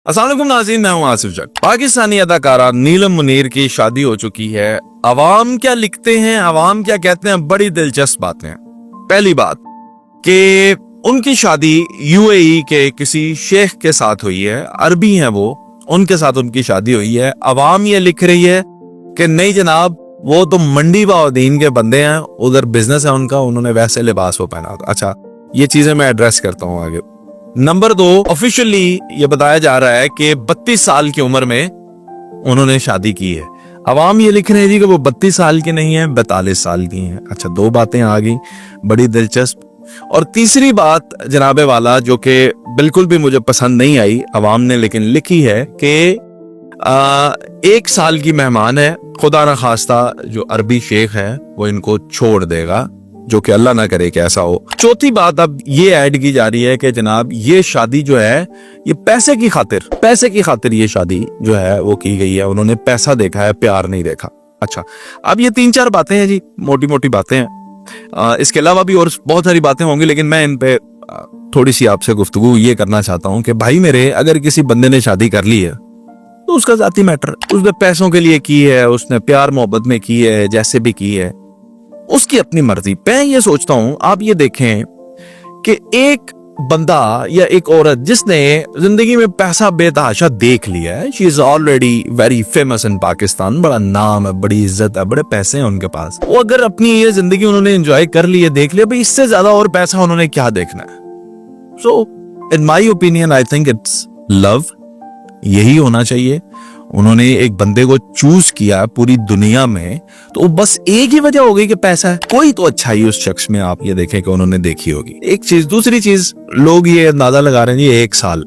अस्सलाम वालेकुम नाज़रीन, मैं हूं आसिफ जग। पाकिस्तानी अदाकारा नीलम मुनीर की शादी हो चुकी है। अवाम क्या लिखते हैं, अवाम क्या कहते हैं, बड़ी दिलचस्प बातें हैं। पहली बात कि उनकी शादी यूएई के किसी शेख के साथ हुई है, अरबी हैं वो, उनके साथ उनकी शादी हुई है। अवाम ये लिख रही है कि नहीं जनाब, वो तो मंडी बाउद्दीन के बंदे हैं, उधर बिजनेस है उनका, उन्होंने वैसे लिबास वो पहना था। अच्छा, ये चीजें मैं एड्रेस करता हूँ आगे। नंबर 2, ऑफिशियली ये बताया जा रहा है कि 32 साल की उम्र में उन्होंने शादी की है। अवाम ये लिख रहे हैं जी कि वो 32 साल की नहीं है, 42 साल की हैं। अच्छा, 2 बातें आ गई, बड़ी दिलचस्प। और तीसरी बात जनाबे वाला, जो कि बिल्कुल भी मुझे पसंद नहीं आई, अवाम ने लेकिन लिखी है कि 1 साल की मेहमान है, खुदा न खास्ता जो अरबी शेख है वो इनको छोड़ देगा, जो कि अल्लाह ना करे कि ऐसा हो। चौथी बात अब ये ऐड की जा रही है कि जनाब ये शादी जो है ये पैसे की खातिर ये शादी जो है वो की गई है। उन्होंने पैसा देखा है, प्यार नहीं देखा। अच्छा, अब ये 3-4 बातें हैं जी, मोटी मोटी बातें हैं। इसके अलावा भी और बहुत सारी बातें होंगी, लेकिन मैं इन पे थोड़ी सी आपसे गुफ्तगू ये करना चाहता हूँ कि भाई मेरे, अगर किसी बंदे ने शादी कर ली है तो उसका जाती मैटर, उसने पैसों के लिए की है, उसने प्यार मोहब्बत में की है, जैसे भी की है, उसकी अपनी मर्जी। मैं ये सोचता हूं, आप ये देखें कि एक बंदा या एक औरत जिसने जिंदगी में पैसा बेतहाशा देख लिया है, she is already very famous in Pakistan, बड़ा नाम है, बड़ी इज्जत है, बड़े पैसे हैं उनके पास, वो अगर अपनी ये जिंदगी उन्होंने एंजॉय कर ली है, देख लिया, भाई इससे ज्यादा और पैसा उन्होंने क्या देखना है। So in my opinion I think it's love, यही होना चाहिए। उन्होंने एक बंदे को चूज किया पूरी दुनिया में, तो बस एक ही वजह हो गई कि पैसा है। कोई तो अच्छाई उस शख्स में आप ये देखें कि उन्होंने देखी होगी। एक चीज। दूसरी चीज, लोग ये अंदाजा लगा रहे हैं जी 1 साल,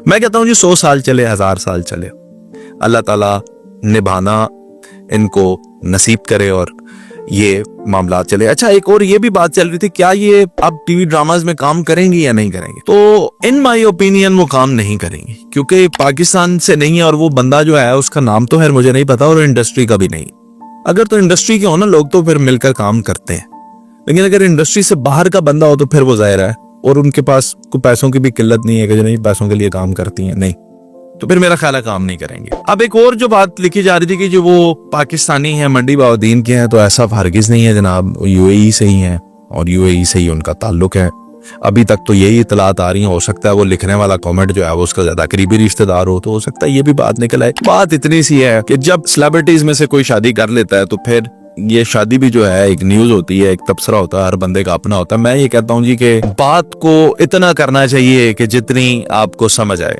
मैं कहता हूँ जी 100 साल चले, 1000 साल चले, अल्लाह ताला निभाना इनको नसीब करे और ये मामला चले। अच्छा, एक और ये भी बात चल रही थी, क्या ये अब टीवी ड्रामाज में काम करेंगी या नहीं करेंगे? तो इन माय ओपिनियन वो काम नहीं करेंगी, क्योंकि पाकिस्तान से नहीं है और वो बंदा जो है उसका नाम तो खैर मुझे नहीं पता, और इंडस्ट्री का भी नहीं। अगर तो इंडस्ट्री के हो ना लोग तो फिर मिलकर काम करते हैं, लेकिन अगर इंडस्ट्री से बाहर का बंदा हो तो फिर वो जाहिर है, और उनके पास कोई पैसों की भी किल्लत नहीं है कि जो नहीं पैसों के लिए काम करती है, नहीं, तो फिर मेरा ख्याल है काम नहीं करेंगे। अब एक और जो बात लिखी जा रही थी कि जो वो पाकिस्तानी है, मंडी बाउद्दीन के हैं, तो ऐसा हरगिज नहीं है जनाब, यूएई से ही हैं और यूएई से ही उनका ताल्लुक है। अभी तक तो यही इतलात आ रही है, हो सकता है वो लिखने वाला कमेंट जो है वो उसका ज्यादा करीबी रिश्तेदार हो, तो हो सकता है ये भी बात निकल आए। बात इतनी सी है कि जब सेलिब्रिटीज में से कोई शादी कर लेता है तो फिर ये शादी भी जो है एक न्यूज होती है, एक तबसरा होता है, हर बंदे का अपना होता है। मैं ये कहता हूँ जी कि बात को इतना करना चाहिए कि जितनी आपको समझ आए।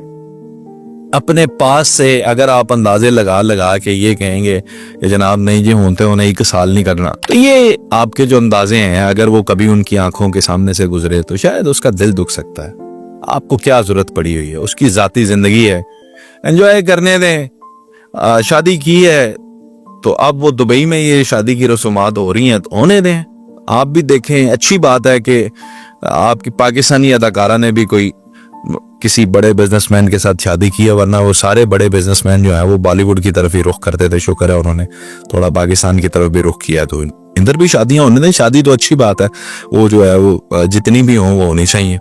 अपने पास से अगर आप अंदाजे लगा के ये कहेंगे कि जनाब नहीं जी होते होने 1 साल नहीं करना, तो ये आपके जो अंदाजे हैं, अगर वो कभी उनकी आंखों के सामने से गुजरे तो शायद उसका दिल दुख सकता है। आपको क्या जरूरत पड़ी हुई है, उसकी जाती जिंदगी है, एंजॉय करने दें। शादी की है तो अब वो दुबई में ये शादी की रसूमात हो रही हैं तो होने दें। आप भी देखें, अच्छी बात है कि आपकी पाकिस्तानी अदाकारा ने भी कोई किसी बड़े बिजनेसमैन के साथ शादी की है, वरना वो सारे बड़े बिजनेसमैन जो है वो बॉलीवुड की तरफ ही रुख करते थे। शुक्र है उन्होंने थोड़ा पाकिस्तान की तरफ भी रुख किया, तो इधर भी शादियां होने दें। शादी तो अच्छी बात है, वो जो है वो जितनी भी हो वो होनी चाहिए।